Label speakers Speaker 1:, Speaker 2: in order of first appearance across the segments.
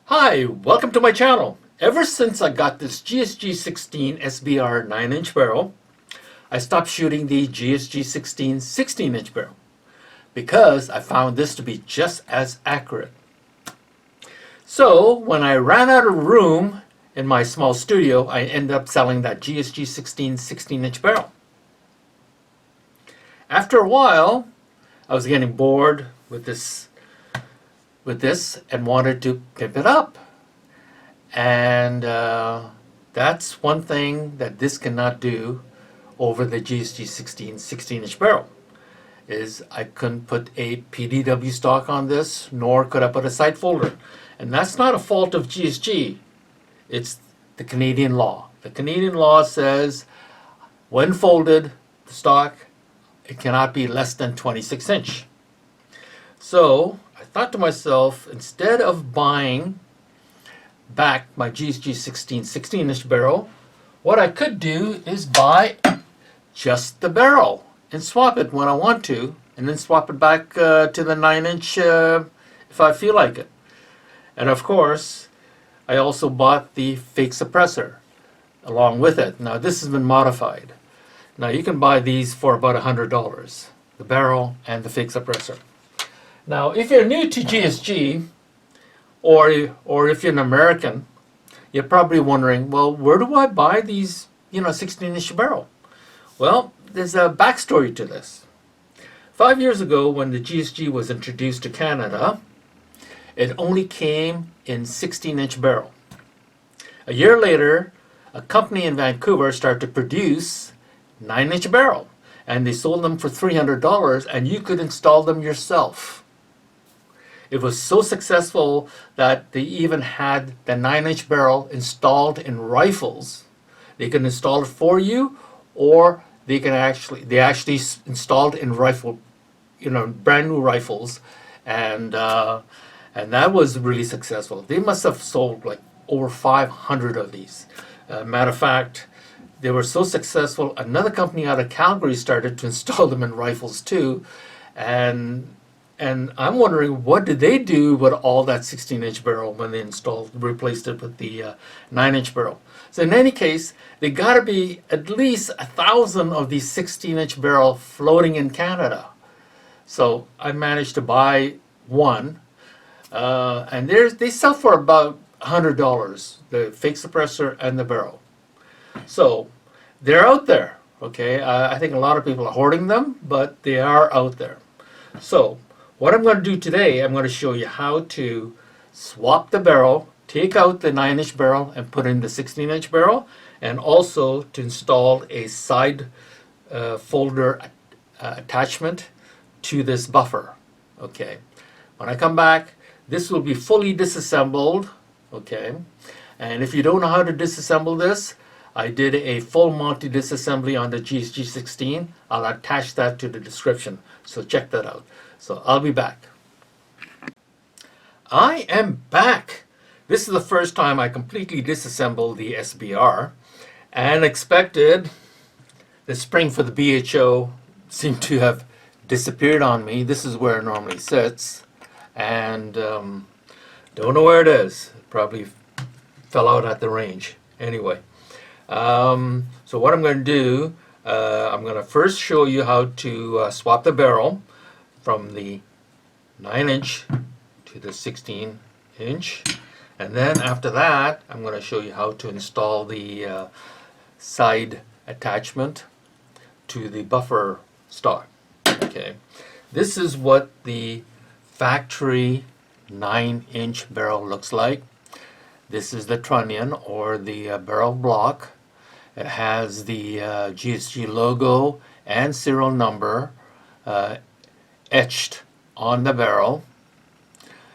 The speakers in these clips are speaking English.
Speaker 1: Hi, welcome to my channel. Ever since I got this GSG-16 SBR 9-inch barrel, I stopped shooting the GSG-16 16-inch barrel because I found this to be just as accurate. So when I ran out of room in my small studio, I ended up selling that GSG-16 16-inch barrel. After a while, I was getting bored with this and wanted to pimp it up. And that's one thing that this cannot do over the GSG-16 16-inch barrel, is I couldn't put a PDW stock on this, nor could I put a side folder. And that's not a fault of GSG, it's the Canadian law. The Canadian law says when folded, the stock, it cannot be less than 26 inch. So I thought to myself, instead of buying back my GSG-16 16-inch barrel, what I could do is buy just the barrel and swap it when I want to, and then swap it back to the 9-inch if I feel like it. And of course, I also bought the fake suppressor along with it. Now this has been modified. Now you can buy these for about $100, the barrel and the fake suppressor. Now if you're new to GSG, or if you're an American, you're probably wondering, well, where do I buy these 16-inch barrel? Well, there's a backstory to this. 5 years ago, when the GSG was introduced to Canada, it only came in 16-inch barrel. A year later, a company in Vancouver started to produce 9-inch barrel, and they sold them for $300, and you could install them yourself. It was so successful that they even had the 9-inch barrel installed in rifles. They can install it for you, or they actually installed in rifle, brand new rifles, and that was really successful. They must have sold like over 500 of these. Matter of fact, they were so successful, another company out of Calgary started to install them in rifles too, and I'm wondering, what did they do with all that 16-inch barrel when they replaced it with the 9-inch barrel? So in any case, there got to be at least 1,000 of these 16-inch barrel floating in Canada. So I managed to buy one, and they sell for about $100, the fake suppressor and the barrel. So they're out there, okay? I think a lot of people are hoarding them, but they are out there. So what I'm going to do today, I'm going to show you how to swap the barrel, take out the 9-inch barrel and put in the 16-inch barrel, and also to install a side folder attachment to this buffer. Okay. When I come back, this will be fully disassembled. Okay. And if you don't know how to disassemble this, I did a full Monty disassembly on the GSG-16. I'll attach that to the description, so check that out. So I'll be back. I am back. This is the first time I completely disassembled the SBR, and expected the spring for the BHO seemed to have disappeared on me. This is where it normally sits, and don't know where it is. It probably fell out at the range. Anyway, so what I'm going to do, I'm going to first show you how to swap the barrel from the 9-inch to the 16-inch, and then after that I'm going to show you how to install the side attachment to the buffer stock. Okay, this is what the factory 9-inch barrel looks like. This is the trunnion, or the barrel block. It has the GSG logo and serial number etched on the barrel.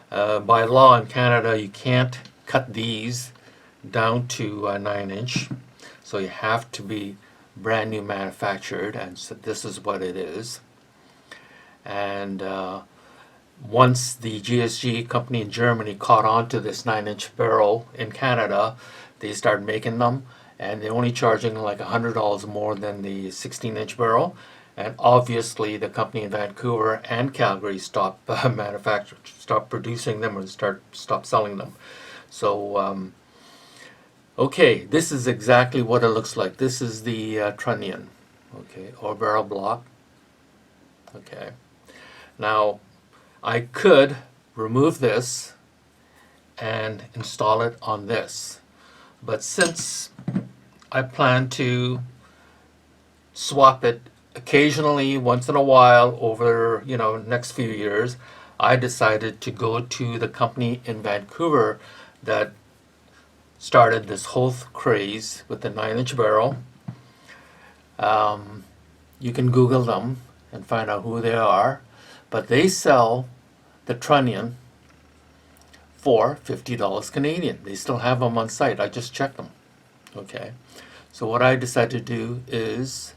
Speaker 1: By law in Canada, you can't cut these down to 9-inch, so you have to be brand new manufactured, and so this is what it is. And once the GSG company in Germany caught on to this 9-inch barrel in Canada, they started making them, and they're only charging like $100 more than the 16-inch barrel. And obviously the company in Vancouver and Calgary stopped producing them, or stopped selling them. So, okay, this is exactly what it looks like. This is the trunnion, okay, or barrel block. Okay. Now, I could remove this and install it on this. But since I plan to swap it occasionally, once in a while, over, next few years, I decided to go to the company in Vancouver that started this whole craze with the 9-inch barrel. You can Google them and find out who they are, but they sell the trunnion for $50 Canadian. They still have them on site. I just checked them. Okay, so what I decided to do is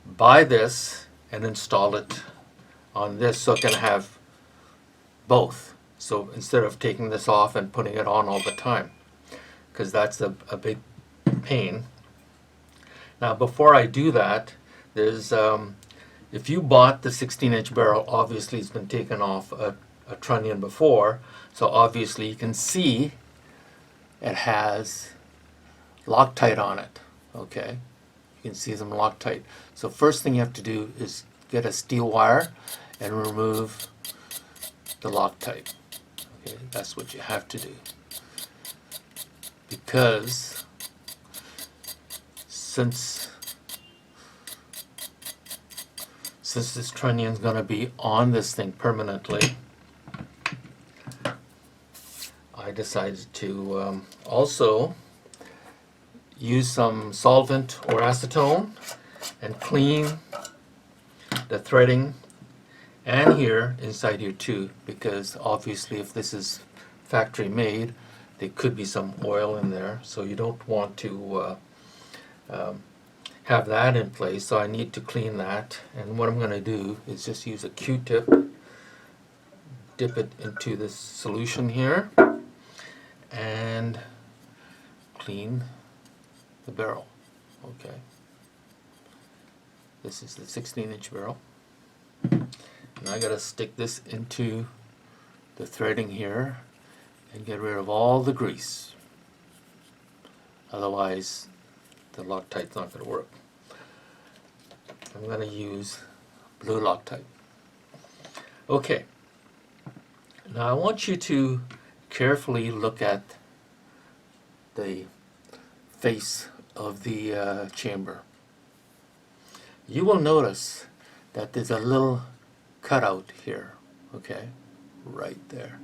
Speaker 1: buy this and install it on this so I can have both. So instead of taking this off and putting it on all the time, because that's a big pain. Now, before I do that, there's if you bought the 16-inch barrel, obviously it's been taken off a trunnion before, so obviously you can see it has Loctite on it. Okay, you can see them Loctite. So first thing you have to do is get a steel wire and remove the Loctite. Okay, that's what you have to do, because since this trunnion is going to be on this thing permanently, I decided to also use some solvent or acetone and clean the threading and here inside here too, because obviously if this is factory made, there could be some oil in there, so you don't want to have that in place. So I need to clean that, and what I'm going to do is just use a Q-tip, dip it into this solution here, and clean the barrel. Okay, this is the 16-inch barrel, and I got to stick this into the threading here and get rid of all the grease, otherwise the Loctite's not going to work. I'm going to use blue Loctite. Okay, now I want you to carefully look at the face of the chamber. You will notice that there's a little cutout here, okay, right there.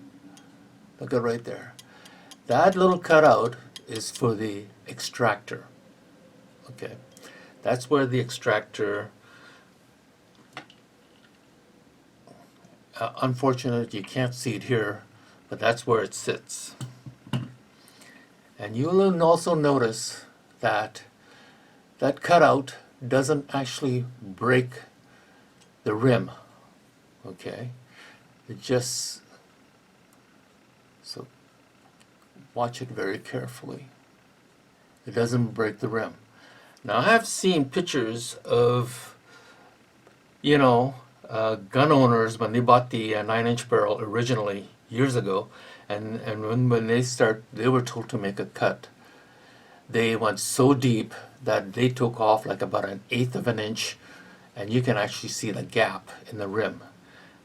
Speaker 1: Look at right there. That little cutout is for the extractor. Okay, that's where the extractor, unfortunately you can't see it here, but that's where it sits. And you'll also notice that that cutout doesn't actually break the rim. Okay, it just, so watch it very carefully. It doesn't break the rim. Now I have seen pictures of, gun owners when they bought the 9-inch barrel originally years ago, and when they were told to make a cut, they went so deep that they took off like about 1/8 of an inch, and you can actually see the gap in the rim.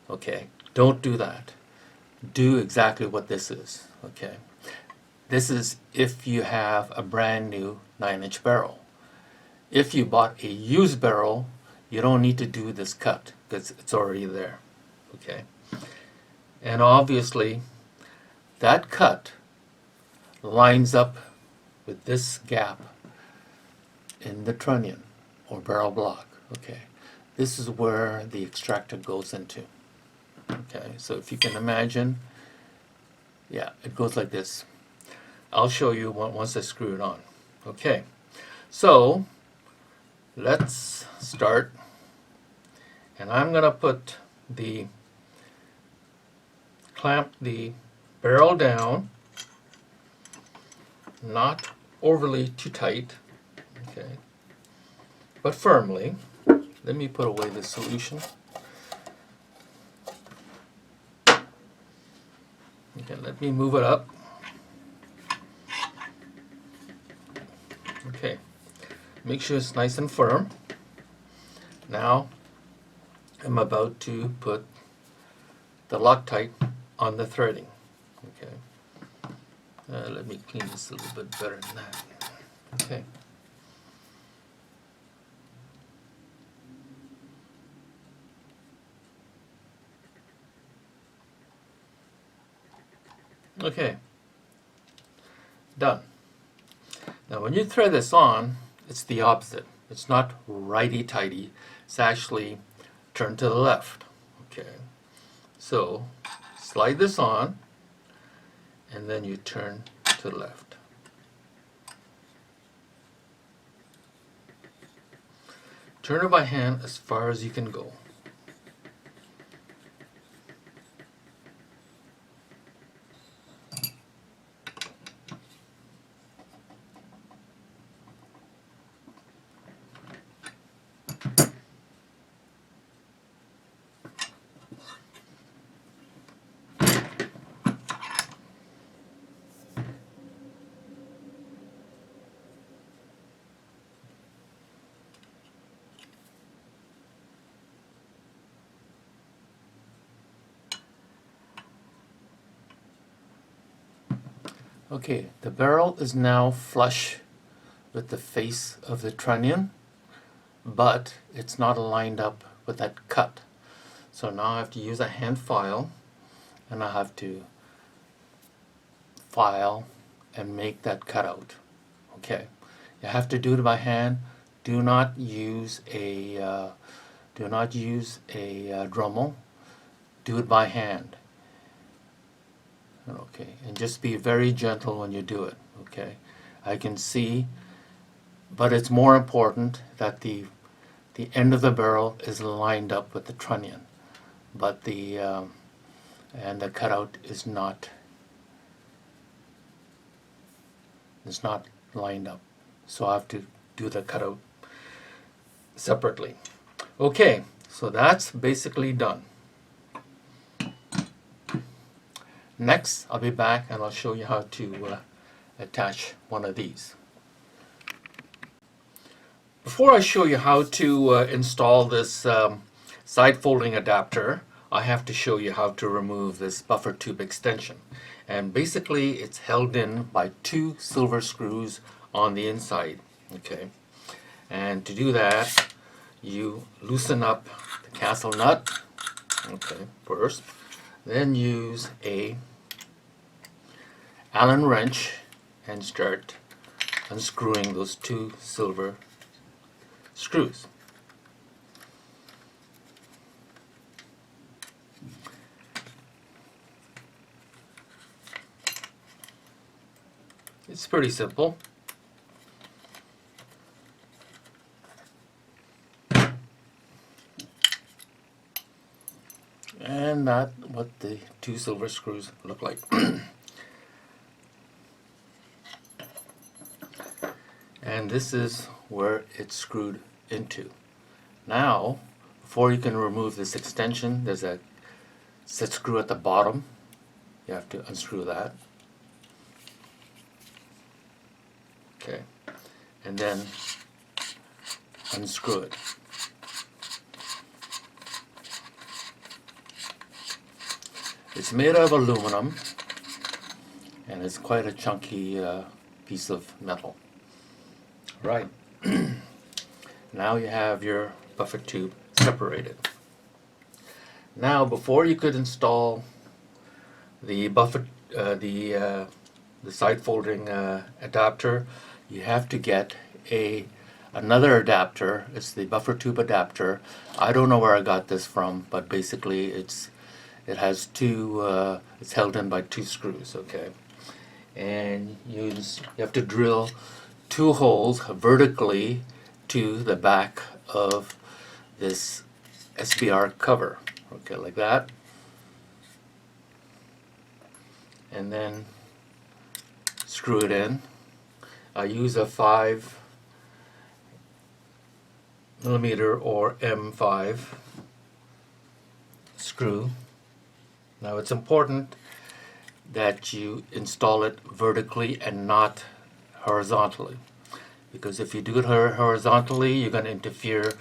Speaker 1: Okay, don't do that. Do exactly what this is. Okay, this is if you have a brand new 9-inch barrel. If you bought a used barrel, you don't need to do this cut because it's already there. Okay, and obviously that cut lines up with this gap in the trunnion or barrel block. Okay, this is where the extractor goes into. Okay, so if you can imagine, yeah, it goes like this. I'll show you once I screw it on. Okay, so let's start, and I'm gonna clamp the barrel down, not overly too tight, okay, but firmly. Let me put away the solution. Okay, let me move it up. Okay, make sure it's nice and firm. Now I'm about to put the Loctite on the threading. Okay, let me clean this a little bit better than that. Okay. Okay, done. Now when you thread this on, it's the opposite. It's not righty-tighty, it's actually turned to the left. Okay, so slide this on, and then you turn to the left. Turn it by hand as far as you can go. Okay, the barrel is now flush with the face of the trunnion, but it's not lined up with that cut. So now I have to use a hand file, and I have to file and make that cutout. Okay, you have to do it by hand. Do not use a Dremel. Do it by hand. Okay, and just be very gentle when you do it. Okay, I can see, but it's more important that the end of the barrel is lined up with the trunnion, but and the cutout is not lined up. So I have to do the cutout separately. Okay, so that's basically done. Next, I'll be back and I'll show you how to attach one of these. Before I show you how to install this side folding adapter, I have to show you how to remove this buffer tube extension. And basically it's held in by 2 silver screws on the inside. Okay, and to do that, you loosen up the castle nut, okay, first. Then use a Allen wrench and start unscrewing those 2 silver screws. It's pretty simple. And that's what the 2 silver screws look like. And this is where it's screwed into. Now, before you can remove this extension, there's a set screw at the bottom. You have to unscrew that. Okay, and then unscrew it. It's made of aluminum, and it's quite a chunky piece of metal. Right. Now you have your buffer tube separated. Now, before you could install the the side folding adapter, you have to get another adapter. It's the buffer tube adapter. I don't know where I got this from, but basically it has 2. It's held in by 2 screws. Okay, and you have to drill 2 holes vertically to the back of this SBR cover. Okay, like that. And then screw it in. I use a 5mm or M5 screw. Now it's important that you install it vertically and not horizontally. because if you do it horizontally, you're going to interfere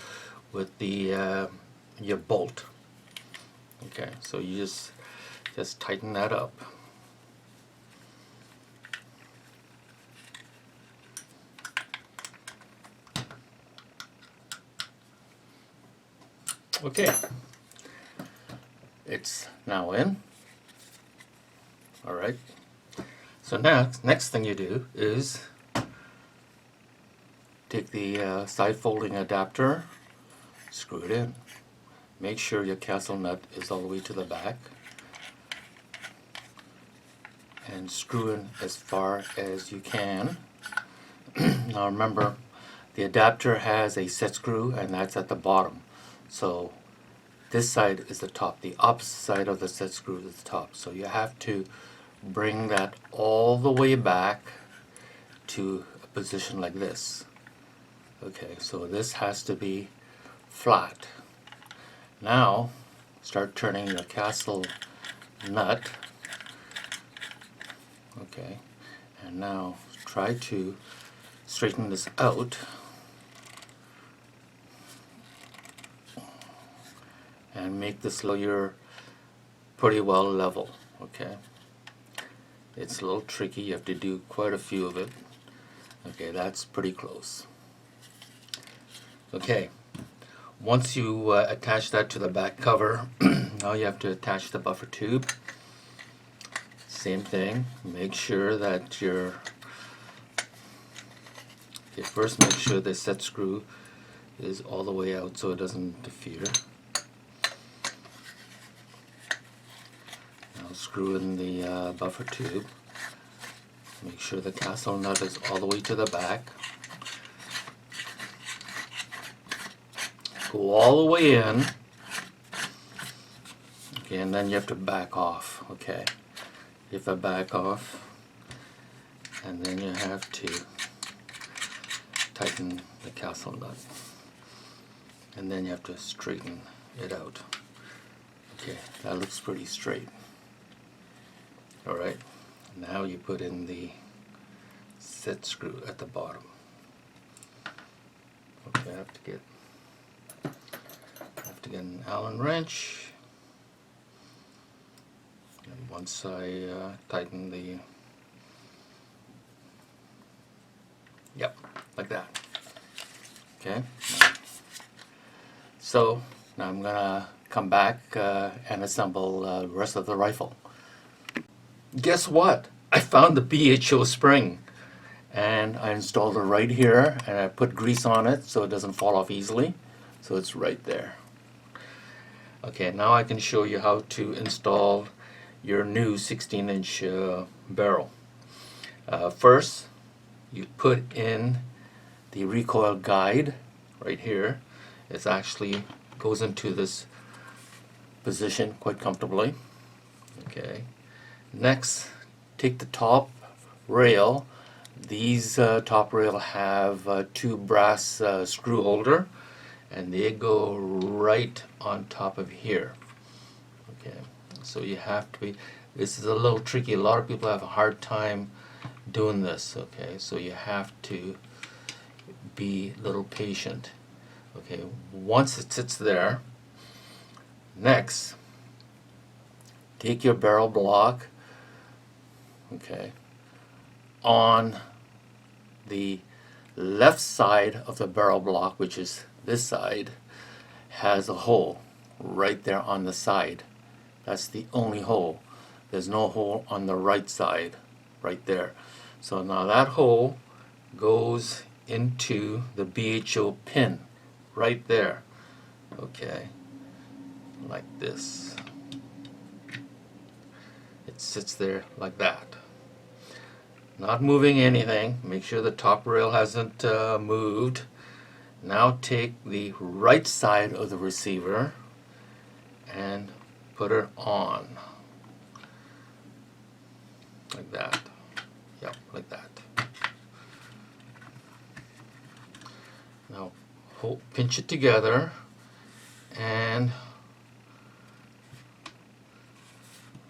Speaker 1: with the your bolt. Okay, so you just tighten that up. Okay, it's now in. All right. So next thing you do is take the side folding adapter, screw it in. Make sure your castle nut is all the way to the back, and screw in as far as you can. Now remember, the adapter has a set screw, and that's at the bottom. So this side is the top. The opposite side of the set screw is the top. So you have to bring that all the way back to a position like this. Okay, so this has to be flat. Now start turning your castle nut. Okay, and now try to straighten this out and make this layer pretty well level. Okay, it's a little tricky, you have to do quite a few of it. Okay, that's pretty close. Okay, once you attach that to the back cover, now you have to attach the buffer tube. Same thing, make sure that first make sure the set screw is all the way out so it doesn't interfere. Now screw in the buffer tube. Make sure the castle nut is all the way to the back. Go all the way in. Okay, and then you have to back off. Okay, you have to back off, and then you have to tighten the castle nut, and then you have to straighten it out. Okay, that looks pretty straight. Alright, now you put in the set screw at the bottom. Okay, I have to get an Allen wrench, and once I tighten the, yep, like that. Okay, so now I'm gonna come back and assemble the rest of the rifle. Guess what? I found the BHO spring, and I installed it right here, and I put grease on it so it doesn't fall off easily. So it's right there. Okay, now I can show you how to install your new 16-inch barrel. First, you put in the recoil guide right here. It actually goes into this position quite comfortably. Okay. Next, take the top rail. These top rail have two brass screw holder, and they go right on top of here. Okay, so you have to be, this is a little tricky. A lot of people have a hard time doing this. Okay, so you have to be a little patient. Okay, once it sits there, next, take your barrel block, okay, on the left side of the barrel block, which is this side, has a hole right there on the side. That's the only hole. There's no hole on the right side, right there. So now that hole goes into the BHO pin right there. Okay, like this. It sits there like that. Not moving anything. Make sure the top rail hasn't moved. Now take the right side of the receiver and put it on. Like that. Yep, like that. Now pinch it together and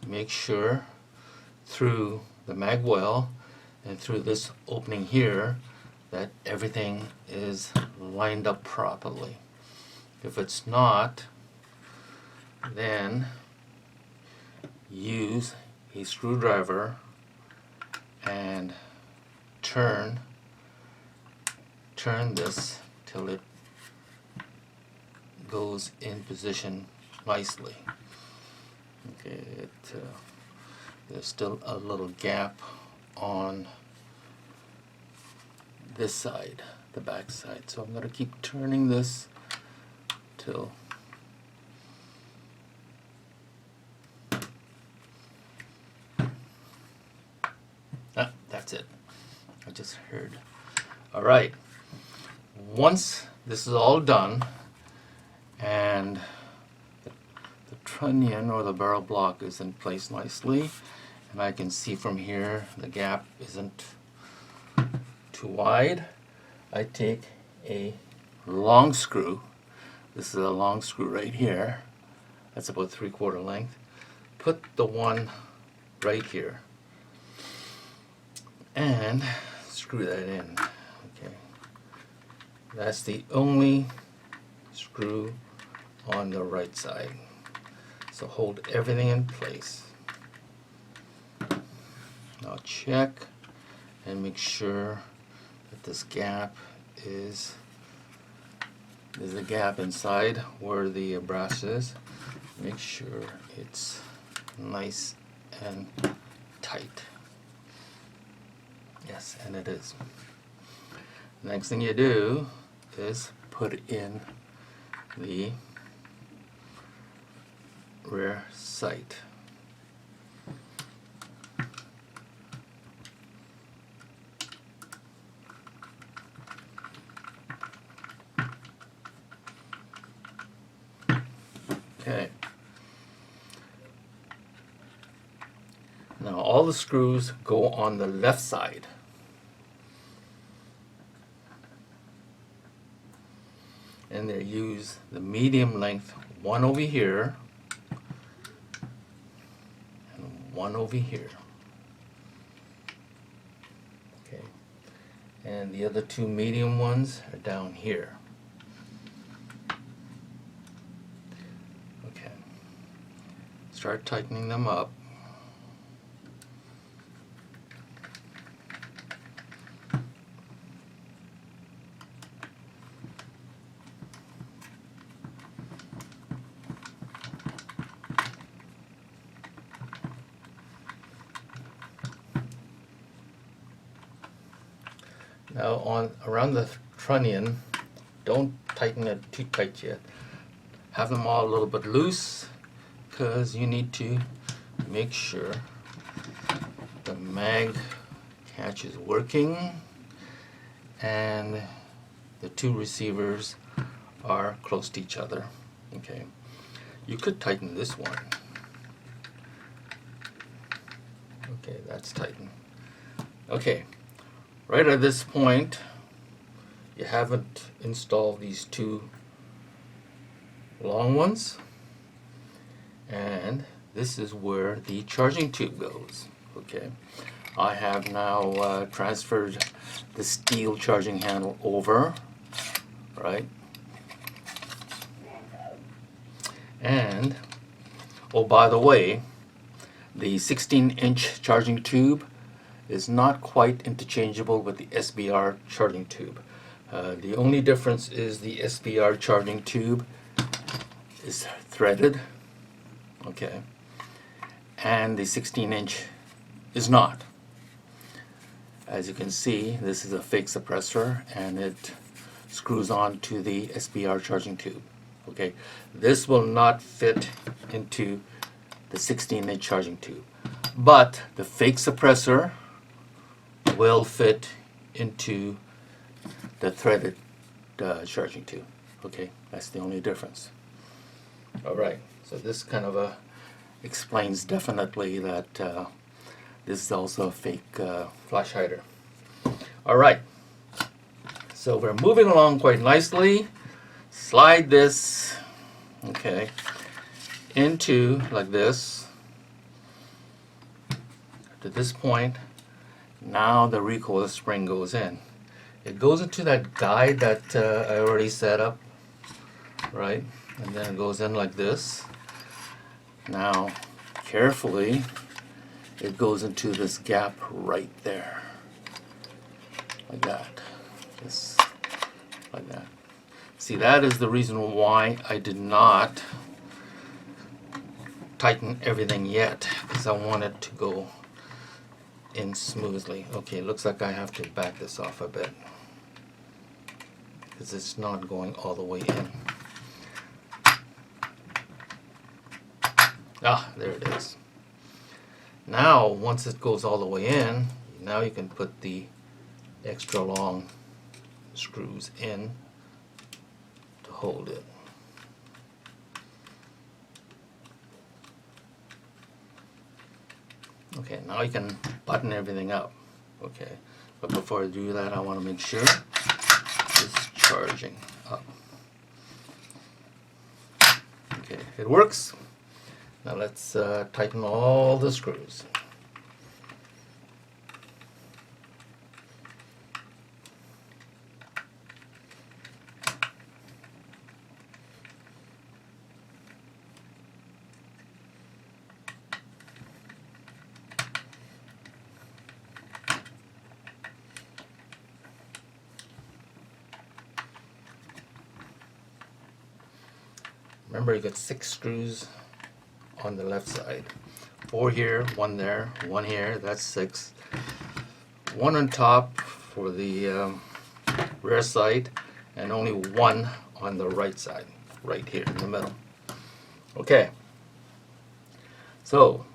Speaker 1: make sure through the mag well and through this opening here that everything is lined up properly. If it's not, then use a screwdriver and turn this till it goes in position nicely. Okay, there's still a little gap on this side, the back side, so I'm going to keep turning this till that's it. I just heard. Alright, once this is all done and the trunnion or the barrel block is in place nicely, and I can see from here the gap isn't too wide, I take a long screw. This is a long screw right here. That's about 3/4 length. Put the one right here and screw that in. Okay, that's the only screw on the right side. So hold everything in place. Now check and make sure that this gap is, there's a gap inside where the brass is. Make sure it's nice and tight. Yes, and it is. Next thing you do is put in the rear sight. Okay. Now all the screws go on the left side. And they use the medium length, one over here and one over here. Okay. And the other two medium ones are down here. Okay. Start tightening them up. Now around the trunnion, don't tighten it too tight yet. Have them all a little bit loose, because you need to make sure the mag catch is working and the two receivers are close to each other. Okay, you could tighten this one. Okay, that's tightened. Okay. Right at this point, you haven't installed these two long ones, and this is where the charging tube goes. Okay, I have now transferred the steel charging handle over, right? And, oh, by the way, the 16-inch charging tube is not quite interchangeable with the SBR charging tube. The only difference is the SBR charging tube is threaded, okay, and the 16-inch is not. As you can see, this is a fake suppressor and it screws on to the SBR charging tube. Okay, this will not fit into the 16-inch charging tube, but the fake suppressor will fit into the threaded charging tube. Okay, that's the only difference. Alright, so this kind of explains definitely that this is also a fake flash hider. Alright, so we're moving along quite nicely. Slide this, okay, into like this. To this point, now the recoil spring goes in. it goes into that guide that I already set up, right? And then it goes in like this. Now, carefully, it goes into this gap right there, like that, just like that. See, that is the reason why I did not tighten everything yet, because I want it to go in smoothly. Okay, looks like I have to back this off a bit, because it's not going all the way in. Ah, there it is. Now, once it goes all the way in, now you can put the extra long screws in to hold it. Okay, now you can button everything up. Okay, but before I do that, I want to make sure it's charging up. Okay, it works. Now let's tighten all the screws. Remember, you got 6 screws on the left side. 4 here, 1 there, 1 here, that's 6. 1 on top for the rear side, and only 1 on the right side, right here in the middle. Okay, so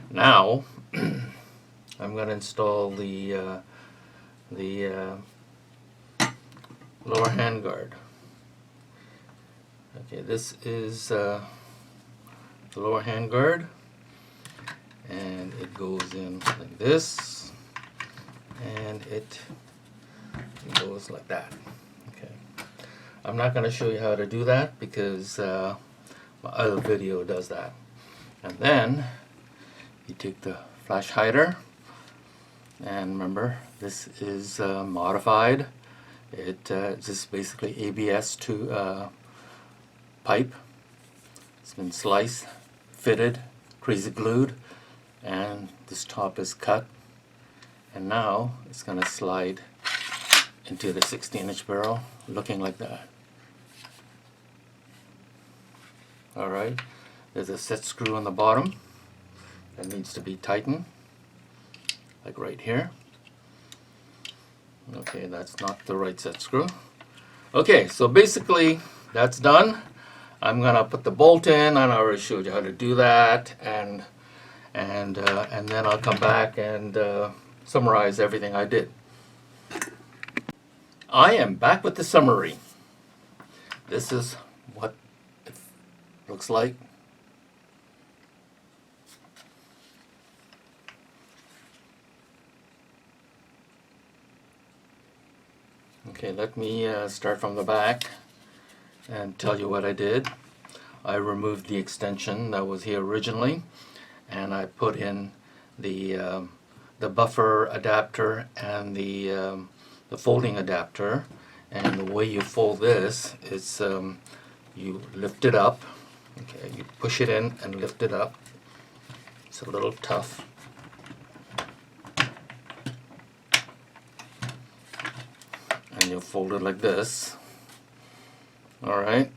Speaker 1: now I'm going to install the lower handguard. Okay, this is the lower handguard, and it goes in like this, and it goes like that. Okay, I'm not going to show you how to do that because my other video does that. And then you take the flash hider, and remember, this is modified. It just basically ABS to pipe. It's been sliced, fitted, crazy glued, and this top is cut. And now it's going to slide into the 16-inch barrel, looking like that. Alright, there's a set screw on the bottom that needs to be tightened, like right here. Okay, that's not the right set screw. Okay, so basically that's done. I'm gonna put the bolt in, and I already showed you how to do that, and then I'll come back and summarize everything I did. I am back with the summary. This is what it looks like. Okay, let me start from the back and tell you what I did. I removed the extension that was here originally, and I put in the buffer adapter and the folding adapter. And the way you fold this is you lift it up. Okay, you push it in and lift it up. It's a little tough. And you fold it like this. Alright,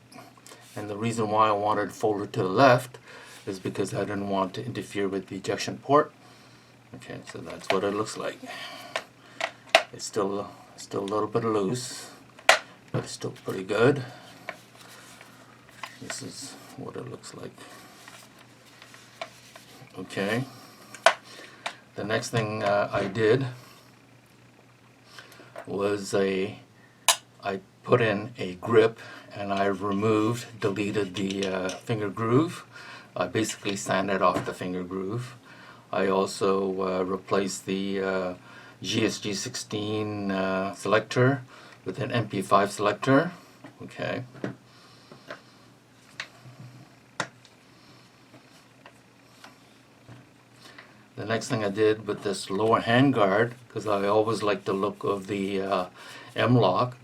Speaker 1: and the reason why I wanted to fold it to the left is because I didn't want to interfere with the ejection port. Okay, so that's what it looks like. It's still a little bit loose, but it's still pretty good. This is what it looks like. Okay, the next thing I did was I put in a grip, and I deleted the finger groove. I basically sanded off the finger groove. I also replaced the GSG-16 selector with an MP5 selector. Okay. The next thing I did with this lower handguard, because I always liked the look of the M-lock,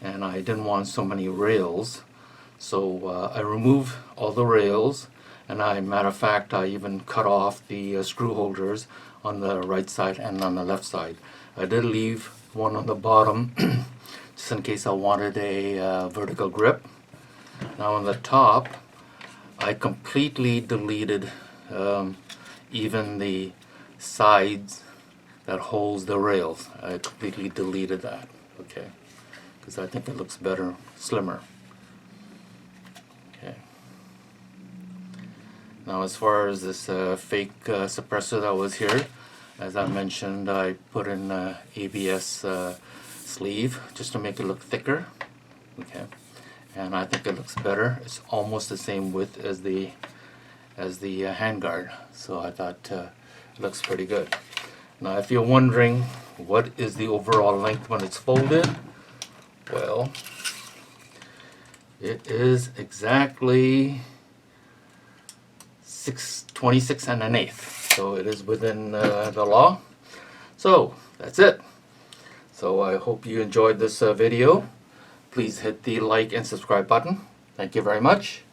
Speaker 1: and I didn't want so many rails. So I removed all the rails, and matter of fact, I even cut off the screw holders on the right side and on the left side. I did leave one on the bottom just in case I wanted a vertical grip. Now on the top, I completely deleted even the sides that holds the rails. I completely deleted that, okay, because I think it looks better, slimmer. Okay. Now as far as this fake suppressor that was here, as I mentioned, I put in ABS sleeve just to make it look thicker, okay, and I think it looks better. It's almost the same width as the handguard, so I thought it looks pretty good. Now if you're wondering what is the overall length when it's folded, well, it is exactly 26 1/8, so it is within the law. So that's it. So I hope you enjoyed this video. Please hit the like and subscribe button. Thank you very much.